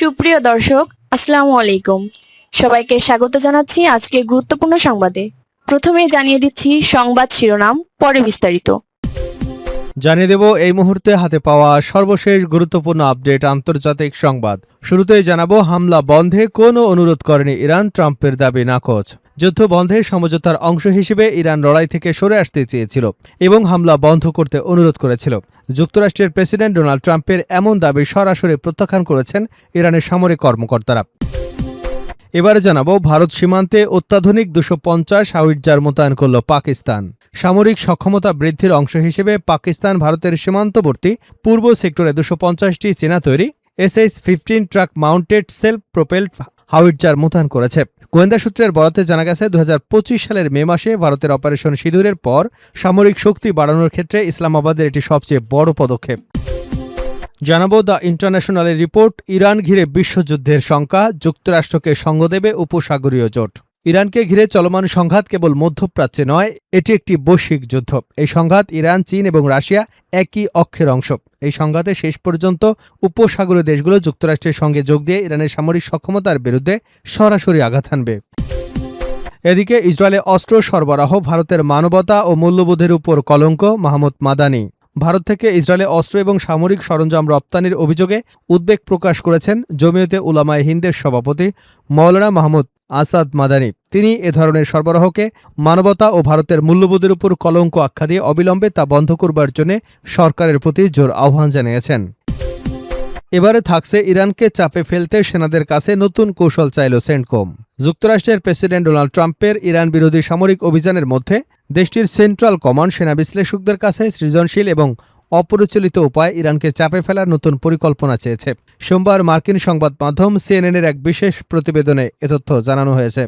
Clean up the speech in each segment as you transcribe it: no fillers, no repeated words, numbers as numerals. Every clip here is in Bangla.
সুপ্রিয় দর্শক, আসসালামু আলাইকুম। সবাইকে স্বাগত জানাচ্ছি আজকে গুরুত্বপূর্ণ সংবাদে। প্রথমে জানিয়ে দিচ্ছি সংবাদ শিরোনাম, পরে বিস্তারিত। জানিয়ে দেব এই মুহূর্তে হাতে পাওয়া সর্বশেষ গুরুত্বপূর্ণ আপডেট আন্তর্জাতিক সংবাদ। শুরুতেই জানাবো হামলা বন্ধে কোনো অনুরোধ করেনি ইরান, ট্রাম্পের দাবি নাকচ। যুদ্ধ বন্ধে সমঝোতার অংশ হিসেবে ইরান লড়াই থেকে সরে আসতে চেয়েছিল এবং হামলা বন্ধ করতে অনুরোধ করেছিল। যুক্তরাষ্ট্রের প্রেসিডেন্ট ডোনাল্ড ট্রাম্পের এমন দাবি সরাসরি প্রত্যাখ্যান করেছেন ইরানের সামরিক কর্মকর্তারা। এবারে জানাবো ভারত সীমান্তে অত্যাধুনিক 250 হাউইটজার মোতায়েন করল পাকিস্তান। সামরিক সক্ষমতা বৃদ্ধির অংশ হিসেবে পাকিস্তান ভারতের সীমান্তবর্তী পূর্ব সেক্টরে 250টি চীনা তৈরি SH-15 truck mounted self propelled howitzer মোতায়েন করেছে। গোয়েন্দা সূত্রের বরাতে জানা গেছে 2025 সালের মে মাসে ভারতের অপারেশন সিঁদুরের পর সামরিক শক্তি বাড়ানোর ক্ষেত্রে ইসলামাবাদের এটি সবচেয়ে বড় পদক্ষেপ। জানাবো দ্য ইন্টারন্যাশনালের রিপোর্ট, ইরান ঘিরে বিশ্বযুদ্ধের শঙ্কা, যুক্তরাষ্ট্রকে সঙ্গ দেবে উপসাগরীয় জোট। ইরানকে ঘিরে চলমান সংঘাত কেবল মধ্যপ্রাচ্যে নয়, এটি একটি বৈশ্বিক যুদ্ধ। এই সংঘাত ইরান, চীন এবং রাশিয়া একই অক্ষের অংশ। এই সংঘাতে শেষ পর্যন্ত উপসাগরীয় দেশগুলো যুক্তরাষ্ট্রের সঙ্গে যোগ দিয়ে ইরানের সামরিক সক্ষমতার বিরুদ্ধে সরাসরি আঘাত হানবে। এদিকে ইসরায়েলে অস্ত্র সরবরাহ ভারতের মানবতা ও মূল্যবোধের উপর কলঙ্ক, মাহমুদ মাদানি। ভারত থেকে ইসরায়েলে অস্ত্র এবং সামরিক সরঞ্জাম রপ্তানির অভিযোগে উদ্বেগ প্রকাশ করেছেন জমিয়তে উলামায়ে হিন্দের সভাপতি মওলানা মাহমুদ আসাদ মাদানি। তিনি এ ধরনের সরবরাহকে মানবতা ও ভারতের মূল্যবোধের উপর কলঙ্ক আখ্যা দিয়ে অবিলম্বে তা বন্ধ করবার জন্য সরকারের প্রতি জোর আহ্বান জানিয়েছেন। এবারে থাকছে ইরানকে চাপে ফেলতে সেনাদের কাছে নতুন কৌশল চাইল সেন্টকম। যুক্তরাষ্ট্রের প্রেসিডেন্ট ডোনাল্ড ট্রাম্পের ইরান বিরোধী সামরিক অভিযানের মধ্যে দেশটির সেন্ট্রাল কমান্ড সেনা বিশ্লেষকদের কাছে সৃজনশীল এবং অপরিচালিত উপায়ে ইরানকে চাপে ফেলার নতুন পরিকল্পনা চেয়েছে। সোমবার মার্কিন সংবাদ মাধ্যম সিএনএনের এক বিশেষ প্রতিবেদনে এ তথ্য জানানো হয়েছে।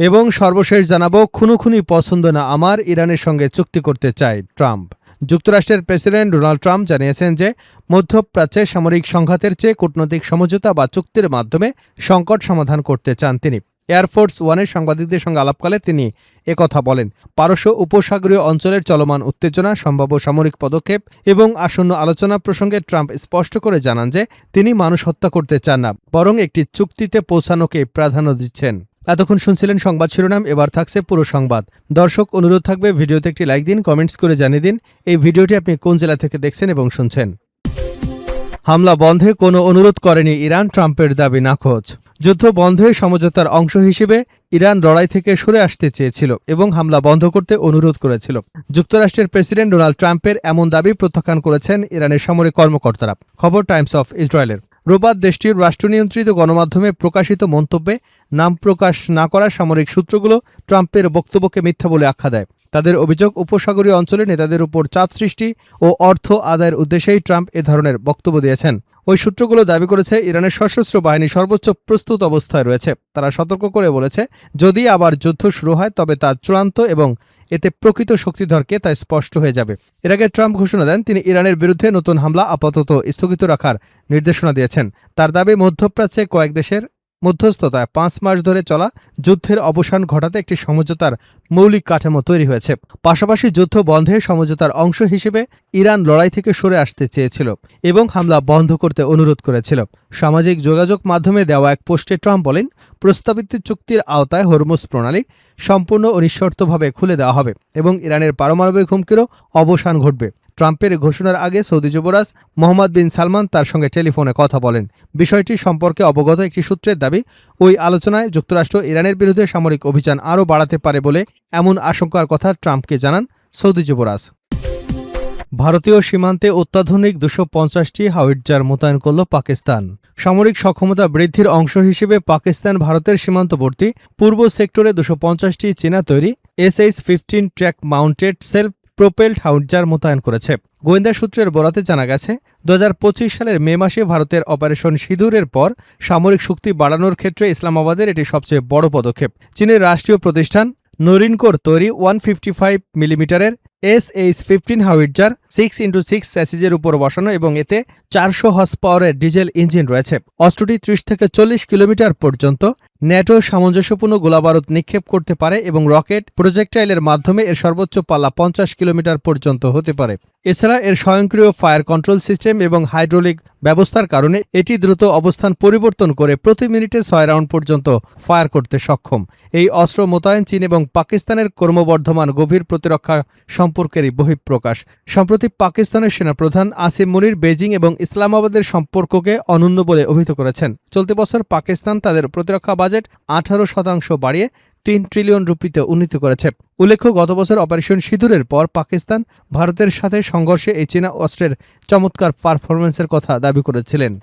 এবং সর্বশেষ জানাবো খুনোখুনি পছন্দ না আমার, ইরানের সঙ্গে চুক্তি করতে চায় ট্রাম্প। যুক্তরাষ্ট্রের প্রেসিডেন্ট ডোনাল্ড ট্রাম্প জানিয়েছেন যে মধ্যপ্রাচ্যে সামরিক সংঘাতের চেয়ে কূটনৈতিক সমঝোতা বা চুক্তির মাধ্যমে সংকট সমাধান করতে চান তিনি। এয়ারফোর্স ওয়ানের সাংবাদিকদের সঙ্গে আলাপকালে তিনি একথা বলেন। পারস্য উপসাগরীয় অঞ্চলের চলমান উত্তেজনা, সম্ভাব্য সামরিক পদক্ষেপ এবং আসন্ন আলোচনা প্রসঙ্গে ট্রাম্প স্পষ্ট করে জানান যে তিনি মানুষ হত্যা করতে চান না, বরং একটি চুক্তিতে পৌঁছানোকে প্রাধান্য দিচ্ছেন। এতক্ষণ শুনছিলেন সংবাদ শিরোনাম, এবার থাকছে পুরো সংবাদ। দর্শক, অনুরোধ থাকবে ভিডিওতে একটি লাইক দিন, কমেন্টস করে জানিয়ে দিন এই ভিডিওটি আপনি কোন জেলা থেকে দেখছেন এবং শুনছেন। হামলা বন্ধে কোনো অনুরোধ করেনি ইরান, ট্রাম্পের দাবি নাকচ। যুদ্ধ বন্ধে সমঝোতার অংশ হিসেবে ইরান লড়াই থেকে সরে আসতে চেয়েছিল এবং হামলা বন্ধ করতে অনুরোধ করেছিল। যুক্তরাষ্ট্রের প্রেসিডেন্ট ডোনাল্ড ট্রাম্পের এমন দাবি প্রত্যাখ্যান করেছেন ইরানের সামরিক কর্মকর্তারা। খবর টাইমস অফ ইসরায়েলের। রোববার দেশটির রাষ্ট্রনিয়ন্ত্রিত গণমাধ্যমে প্রকাশিত মন্তব্যে নাম প্রকাশ না করা সামরিক সূত্রগুলো ট্রাম্পের বক্তব্যকে মিথ্যা বলে আখ্যা দেয়। তাদের অভিযোগ, উপসাগরীয় অঞ্চলে নেতাদের উপর চাপ সৃষ্টি ও অর্থ আদায়ের উদ্দেশ্যেই ট্রাম্প এ ধরনের বক্তব্য দিয়েছেন। ওই সূত্রগুলো দাবি করেছে ইরানের সশস্ত্র বাহিনী সর্বোচ্চ প্রস্তুত অবস্থায় রয়েছে। তারা সতর্ক করে বলেছে, যদি আবার যুদ্ধ শুরু হয় তবে তা চূড়ান্ত এবং এতে প্রকৃত শক্তিধরকে তা স্পষ্ট হয়ে যাবে। এর আগে ট্রাম্প ঘোষণা দেন তিনি ইরানের বিরুদ্ধে নতুন হামলা আপাতত স্থগিত রাখার নির্দেশনা দিয়েছেন। তার দাবি, মধ্যপ্রাচ্যে কয়েক দেশের মধ্যস্থতায় 5 মাস ধরে চলা যুদ্ধের অবসান ঘটাতে একটি সমঝোতার মৌলিক কাঠামো তৈরি হয়েছে। পাশাপাশি যুদ্ধ বন্ধে সমঝোতার অংশ হিসেবে ইরান লড়াই থেকে সরে আসতে চেয়েছিল এবং হামলা বন্ধ করতে অনুরোধ করেছিল। সামাজিক যোগাযোগ মাধ্যমে দেওয়া এক পোস্টে ট্রাম্প বলেন, প্রস্তাবিত চুক্তির আওতায় হরমুজ প্রণালী সম্পূর্ণ ও নিঃশর্তভাবে খুলে দেওয়া হবে এবং ইরানের পারমাণবিক হুমকিরও অবসান ঘটবে। ট্রাম্পের ঘোষণার আগে সৌদি যুবরাজ মোহাম্মদ বিন সালমান তার সঙ্গে টেলিফোনে কথা বলেন। বিষয়টি সম্পর্কে অবগত একটি সূত্রের দাবি, ওই আলোচনায় যুক্তরাষ্ট্র ইরানের বিরুদ্ধে সামরিক অভিযান আরও বাড়াতে পারে বলে এমন আশঙ্কার কথা ট্রাম্পকে জানান সৌদি যুবরাজ। ভারতীয় সীমান্তে অত্যাধুনিক 250টি হাউইটজার মোতায়েন করল পাকিস্তান। সামরিক সক্ষমতা বৃদ্ধির অংশ হিসেবে পাকিস্তান ভারতের সীমান্তবর্তী পূর্ব সেক্টরে 250টি চীনা তৈরি SH-15 truck mounted self propelled howitzer মোতায়েন করেছে। গোয়েন্দা সূত্রের বরাতে জানা গেছে 2025 সালের মে মাসে ভারতের অপারেশন সিঁদুরের পর সামরিক শক্তি বাড়ানোর ক্ষেত্রে ইসলামাবাদের এটি সবচেয়ে বড় পদক্ষেপ। চীনের রাষ্ট্রীয় প্রতিষ্ঠান নরিনকোর তৈরি 155 মিলিমিটারের SH-15 হাউইটজার 6x6 স্যাসিজের উপর বসানো এবং এতে 400 হর্স পাওয়ারের ডিজেল ইঞ্জিন রয়েছে। অস্ত্রটি 30 থেকে 40 কিলোমিটার পর্যন্ত ন্যাটো সামঞ্জস্যপূর্ণ গোলাবারুদ নিক্ষেপ করতে পারে এবং রকেট প্রজেক্টাইলের মাধ্যমে এর সর্বোচ্চ পাল্লা 50 কিলোমিটার পর্যন্ত হতে পারে। এছাড়া এর স্বয়ংক্রিয় ফায়ার কন্ট্রোল সিস্টেম এবং হাইড্রোলিক ব্যবস্থার কারণে এটি দ্রুত অবস্থান পরিবর্তন করে প্রতি মিনিটে 6 রাউন্ড পর্যন্ত ফায়ার করতে সক্ষম। এই অস্ত্র মোতায়েন চীন এবং পাকিস্তানের ক্রমবর্ধমান গভীর প্রতিরক্ষা সম্পর্কেরই বহিঃপ্রকাশ। সম্প্রতি পাকিস্তানের সেনাপ্রধান আসিম মুনির বেজিং এবং ইসলামাবাদের সম্পর্ককে অনন্য বলে অভিহিত করেছেন। চলতি বছর পাকিস্তান তাদের প্রতিরক্ষা বাজেট 18% বাড়িয়ে 3 ট্রিলিয়ন রুপিতে উন্নীত করেছে। উল্লেখ্য, গত বছর অপারেশন সিঁদুরের পর পাকিস্তান ভারতের সাথে সংঘর্ষে এই চীনা অস্ত্রের চমৎকার পারফরম্যান্সের কথা দাবি করেছিলেন।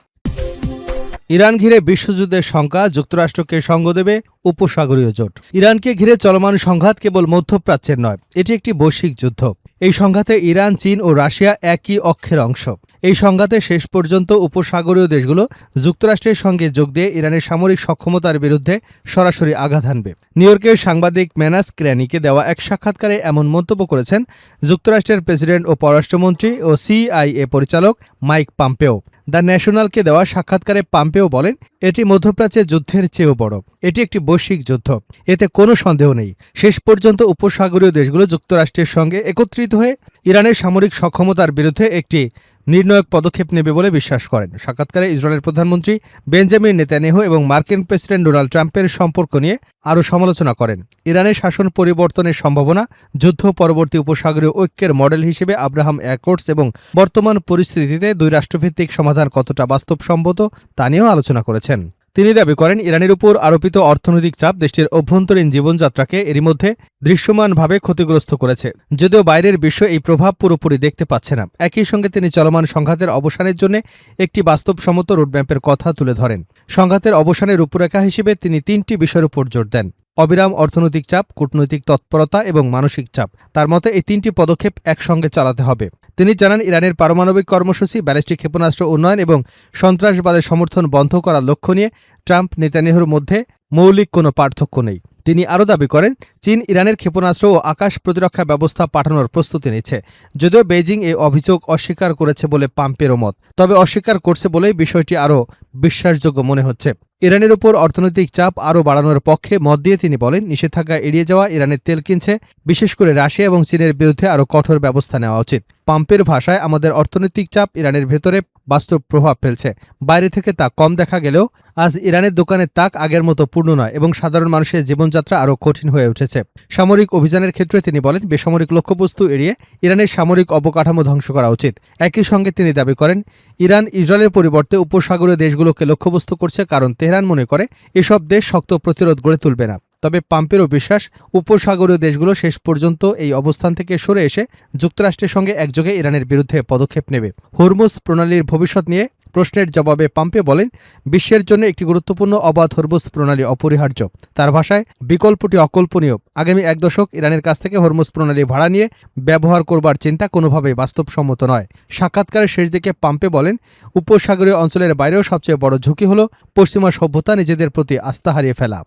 ইরান ঘিরে বিশ্বযুদ্ধের শঙ্কা, যুক্তরাষ্ট্রকে সঙ্গ দেবে উপসাগরীয় জোট। ইরানকে ঘিরে চলমান সংঘাত কেবল মধ্যপ্রাচ্যের নয়, এটি একটি বৈশ্বিক যুদ্ধ। এই সংঘাতে ইরান, চীন ও রাশিয়া একই অক্ষের অংশ। এই সংঘাতে শেষ পর্যন্ত উপসাগরীয় দেশগুলো যুক্তরাষ্ট্রের সঙ্গে যোগ দিয়ে ইরানের সামরিক সক্ষমতার বিরুদ্ধে সরাসরি আঘাত হানবে। নিউ ইয়র্কের সাংবাদিক ম্যানাস ক্র্যানিকে দেওয়া এক সাক্ষাৎকারে এমন মন্তব্য করেছেন যুক্তরাষ্ট্রের প্রেসিডেন্ট ও পররাষ্ট্রমন্ত্রী ও CIA পরিচালক মাইক পম্পেও। দ্য ন্যাশনালকে দেওয়া সাক্ষাৎকারে পম্পেও বলেন, এটি মধ্যপ্রাচ্যের যুদ্ধের চেয়েও বড়। এটি একটি বৈশ্বিক যুদ্ধ, এতে কোনো সন্দেহ নেই। শেষ পর্যন্ত উপসাগরীয় দেশগুলো যুক্তরাষ্ট্রের সঙ্গে একত্রিত হয়ে ইরানের সামরিক সক্ষমতার বিরুদ্ধে একটি নির্ণায়ক পদক্ষেপ নেবে বলে বিশ্বাস করেন। সাক্ষাৎকারে ইসরায়েলের প্রধানমন্ত্রী বেঞ্জামিন নেতানিয়াহু এবং মার্কিন প্রেসিডেন্ট ডোনাল্ড ট্রাম্পের সম্পর্ক নিয়ে আরও সমালোচনা করেন। ইরানের শাসন পরিবর্তনের সম্ভাবনা, যুদ্ধ পরবর্তী উপসাগরীয় ঐক্যের মডেল হিসেবে আব্রাহাম অ্যাকর্ডস এবং বর্তমান পরিস্থিতিতে দুই রাষ্ট্রভিত্তিক সমাধান কতটা বাস্তবসম্মত তা নিয়েও আলোচনা করেছেন। তিনি দাবি করেন, ইরানের উপর আরোপিত অর্থনৈতিক চাপ দেশটির অভ্যন্তরীণ জীবনযাত্রাকে এরই মধ্যে দৃশ্যমানভাবে ক্ষতিগ্রস্ত করেছে, যদিও বাইরের বিশ্ব এই প্রভাব পুরোপুরি দেখতে পাচ্ছে না। একই সঙ্গে তিনি চলমান সংঘাতের অবসানের জন্য একটি বাস্তবসম্মত রোডম্যাপের কথা তুলে ধরেন। সংঘাতের অবসানের রূপরেখা হিসেবে তিনি 3টি বিষয়ের উপর জোর দেন: অবিরাম অর্থনৈতিক চাপ, কূটনৈতিক তৎপরতা এবং মানসিক চাপ। তার মতে এই 3টি পদক্ষেপ একসঙ্গে চালাতে হবে। তিনি জানান, ইরানের পারমাণবিক কর্মসূচি, ব্যালিস্টিক ক্ষেপণাস্ত্র উন্নয়ন এবং সন্ত্রাসবাদের সমর্থন বন্ধ করার লক্ষ্য নিয়ে ট্রাম্প নেতানিয়াহুর মধ্যে মৌলিক কোনো পার্থক্য নেই। তিনি আরও দাবি করেন, চীন ইরানের ক্ষেপণাস্ত্র ও আকাশ প্রতিরক্ষা ব্যবস্থা পাঠানোর প্রস্তুতি নিচ্ছে, যদিও বেইজিং এই অভিযোগ অস্বীকার করেছে বলে পম্পেওর মত। তবে অস্বীকার করছে বলেই বিষয়টি আরও বিশ্বাসযোগ্য মনে হচ্ছে। ইরানের উপর অর্থনৈতিক চাপ আরও বাড়ানোর পক্ষে মত দিয়ে তিনি বলেন, নিষেধাজ্ঞা এড়িয়ে যাওয়া, ইরানের তেল কিনছে, বিশেষ করে রাশিয়া এবং চীনের বিরুদ্ধে আরও কঠোর ব্যবস্থা নেওয়া উচিত। পম্পের ভাষায়, আমাদের অর্থনৈতিক চাপ ইরানের ভেতরে বাস্তব প্রভাব ফেলছে। বাইরে থেকে তা কম দেখা গেলেও আজ ইরানের দোকানের তাক আগের মতো পূর্ণ নয় এবং সাধারণ মানুষের জীবনযাত্রা আরও কঠিন হয়ে উঠেছে। সামরিক অভিযানের ক্ষেত্রে তিনি বলেন, বেসামরিক লক্ষ্যবস্তু এড়িয়ে ইরানের সামরিক অবকাঠামো ধ্বংস করা উচিত। একই সঙ্গে তিনি দাবি করেন, ইরান ইসরায়েলের পরিবর্তে উপসাগরীয় দেশগুলোকে লক্ষ্যবস্তু করছে, কারণ তেহরান মনে করে এসব দেশ শক্ত প্রতিরোধ গড়ে তুলবে না। তবে পম্পেরও বিশ্বাস, উপসাগরীয় দেশগুলো শেষ পর্যন্ত এই অবস্থান থেকে সরে এসে যুক্তরাষ্ট্রের সঙ্গে একযোগে ইরানের বিরুদ্ধে পদক্ষেপ নেবে। হরমুজ প্রণালীর ভবিষ্যৎ নিয়ে প্রশ্নের জবাবে পম্পে বলেন, বিশ্বের জন্য একটি গুরুত্বপূর্ণ অবাধ হরমুজ প্রণালী অপরিহার্য। তার ভাষায়, বিকল্পটি অকল্পনীয়। আগামী 1 দশক ইরানের কাছ থেকে হরমুজ প্রণালী ভাড়া নিয়ে ব্যবহার করবার চিন্তা কোনোভাবেই বাস্তবসম্মত নয়। সাক্ষাৎকারের শেষ দিকে পম্পে বলেন, উপসাগরীয় অঞ্চলের বাইরেও সবচেয়ে বড় ঝুঁকি হল পশ্চিমা সভ্যতা নিজেদের প্রতি আস্থা হারিয়ে ফেলা।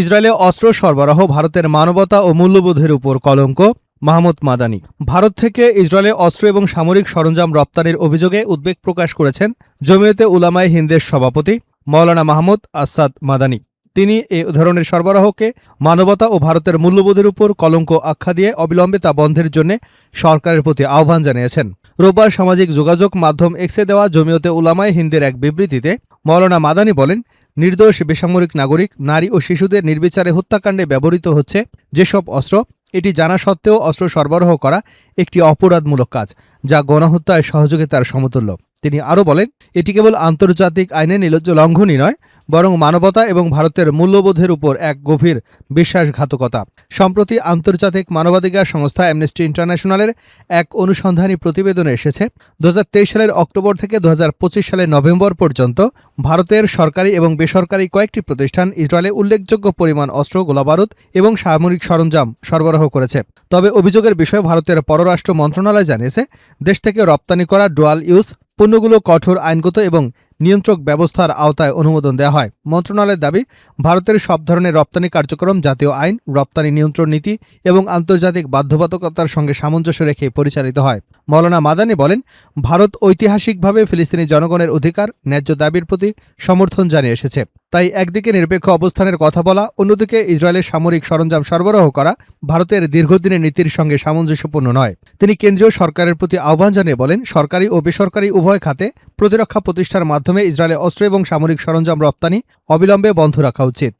ইসরায়েলে অস্ত্র সরবরাহ ভারতের মানবতা ও মূল্যবোধের উপর কলঙ্ক। মাহমুদ মাদানি। ভারত থেকে ইসরায়েলে অস্ত্র এবং সামরিক সরঞ্জাম রপ্তানির অভিযোগে উদ্বেগ প্রকাশ করেছেন জমিয়তে উলামায়ে হিন্দের সভাপতি মাওলানা মাহমুদ আসাদ মাদানি। তিনি এ ধরনের সরবরাহকে মানবতা ও ভারতের মূল্যবোধের উপর কলঙ্ক আখ্যা দিয়ে অবিলম্বে তা বন্ধের জন্য সরকারের প্রতি আহ্বান জানিয়েছেন। রোববার সামাজিক যোগাযোগ মাধ্যম এক্সে দেওয়া জমিয়তে উলামায়ে হিন্দের এক বিবৃতিতে মাওলানা মাদানি বলেন, নির্দোষ বেসামরিক নাগরিক, নারী ও শিশুদের নির্বিচারে হত্যাকাণ্ডে ব্যবহৃত হচ্ছে যেসব অস্ত্র, এটি জানা সত্ত্বেও অস্ত্র সরবরাহ করা একটি অপরাধমূলক কাজ, যা গণহত্যায় সহযোগিতার সমতুল্য। তিনি আরও বলেন, এটি কেবল আন্তর্জাতিক আইনে নির্লজ্জ লঙ্ঘনই নয়, বরং মানবতা এবং ভারতের মূল্যবোধের উপর এক গভীর বিশ্বাসঘাতকতা। সম্প্রতি আন্তর্জাতিক মানবাধিকার সংস্থা অ্যামনেস্টি ইন্টারন্যাশনালের এক অনুসন্ধানী প্রতিবেদনে এসেছে, 2023 সালের অক্টোবর থেকে 2025 সালের নভেম্বর পর্যন্ত ভারতের সরকারি এবং বেসরকারি কয়েকটি প্রতিষ্ঠান ইসরায়েলে উল্লেখযোগ্য পরিমাণ অস্ত্র, গোলাবারুদ এবং সামরিক সরঞ্জাম সরবরাহ করেছে। তবে অভিযোগের বিষয়ে ভারতের পররাষ্ট্র মন্ত্রণালয় জানিয়েছে, দেশ থেকে রপ্তানি করা ডুয়াল ইউজ পণ্যগুলো কঠোর আইনগত এবং নিয়ন্ত্রক ব্যবস্থার আওতায় অনুমোদন দেওয়া হয়। মন্ত্রণালয়ের দাবি, ভারতের সব ধরনের রপ্তানি কার্যক্রম জাতীয় আইন, রপ্তানি নিয়ন্ত্রণ নীতি এবং আন্তর্জাতিক বাধ্যবাধকতার সঙ্গে সামঞ্জস্য রেখে পরিচালিত হয়। মাওলানা মাদানী বলেন, ভারত ঐতিহাসিকভাবে ফিলিস্তিনি জনগণের অধিকার, ন্যায্য দাবির প্রতি সমর্থন জানিয়ে এসেছে। তাই একদিকে নিরপেক্ষ অবস্থানের কথা বলা, অন্যদিকে ইসরায়েলের সামরিক সরঞ্জাম সরবরাহ করা ভারতের দীর্ঘদিনের নীতির সঙ্গে সামঞ্জস্যপূর্ণ নয়। তিনি কেন্দ্রীয় সরকারের প্রতি আহ্বান জানিয়ে বলেন, সরকারি ও বেসরকারি উভয় খাতে প্রতিরক্ষা প্রতিষ্ঠার মাধ্যমে ইসরায়েলে অস্ত্র এবং সামরিক সরঞ্জাম রপ্তানি অবিলম্বে বন্ধ রাখা উচিত।